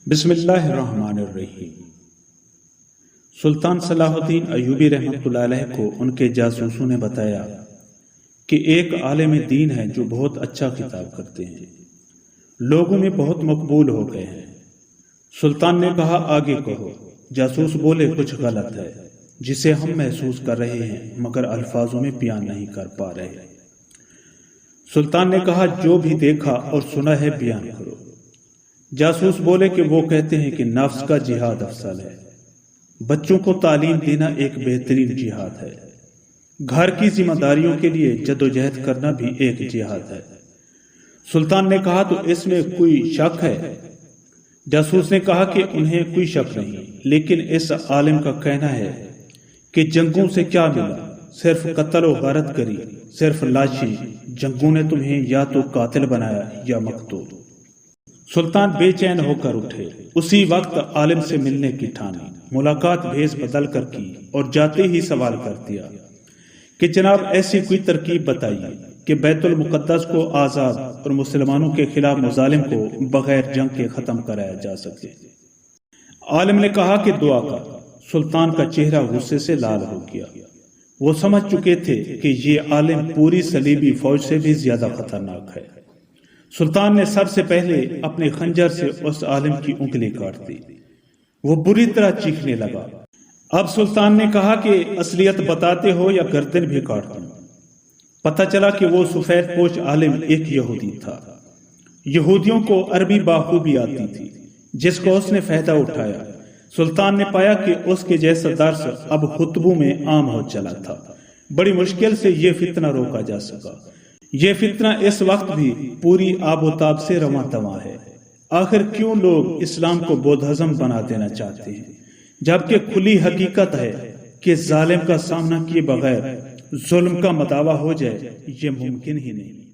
بسم اللہ الرحمن الرحیم۔ سلطان صلاح الدین ایوبی رحمۃ اللہ علیہ کو ان کے جاسوسوں نے بتایا کہ ایک عالم دین ہے جو بہت اچھا خطاب کرتے ہیں، لوگوں میں بہت مقبول ہو گئے ہیں۔ سلطان نے کہا آگے کہو۔ جاسوس بولے کچھ غلط ہے جسے ہم محسوس کر رہے ہیں مگر الفاظوں میں بیان نہیں کر پا رہے۔ سلطان نے کہا جو بھی دیکھا اور سنا ہے بیان کرو۔ جاسوس بولے کہ وہ کہتے ہیں کہ نفس کا جہاد افضل ہے، بچوں کو تعلیم دینا ایک بہترین جہاد ہے، گھر کی ذمہ داریوں کے لیے جدوجہد کرنا بھی ایک جہاد ہے۔ سلطان نے کہا تو اس میں کوئی شک ہے؟ جاسوس نے کہا کہ انہیں کوئی شک نہیں، لیکن اس عالم کا کہنا ہے کہ جنگوں سے کیا ملا، صرف قتل و غارت گری، صرف لاشیں۔ جنگوں نے تمہیں یا تو قاتل بنایا یا مقتول۔ سلطان بے چین ہو کر اٹھے، اسی وقت عالم سے ملنے کی ٹھانی، ملاقات بھیس بدل کر کی اور جاتے ہی سوال کر دیا کہ جناب ایسی کوئی ترکیب بتائیے کہ بیت المقدس کو آزاد اور مسلمانوں کے خلاف مظالم کو بغیر جنگ کے ختم کرایا جا سکے۔ عالم نے کہا کہ دعا کر۔ سلطان کا چہرہ غصے سے لال ہو گیا، وہ سمجھ چکے تھے کہ یہ عالم پوری صلیبی فوج سے بھی زیادہ خطرناک ہے۔ سلطان نے سب سے پہلے اپنے خنجر سے اس عالم کی انگلی کاٹ دی، وہ بری طرح چیخنے لگا۔ اب سلطان نے کہا کہ اصلیت بتاتے ہو یا گردن بھی کاٹ دوں۔ پتہ چلا کہ وہ سفید پوش عالم ایک یہودی تھا۔ یہودیوں کو عربی بخوبی آتی تھی جس کو اس نے فائدہ اٹھایا۔ سلطان نے پایا کہ اس کے جیسا درس اب خطبوں میں عام ہو چلا تھا۔ بڑی مشکل سے یہ فتنہ روکا جا سکا۔ یہ فتنہ اس وقت بھی پوری آب و تاب سے رواں دواں ہے۔ آخر کیوں لوگ اسلام کو بودھ ہضم بنا دینا چاہتے ہیں، جبکہ کھلی حقیقت ہے کہ ظالم کا سامنا کیے بغیر ظلم کا مداوع ہو جائے یہ ممکن ہی نہیں۔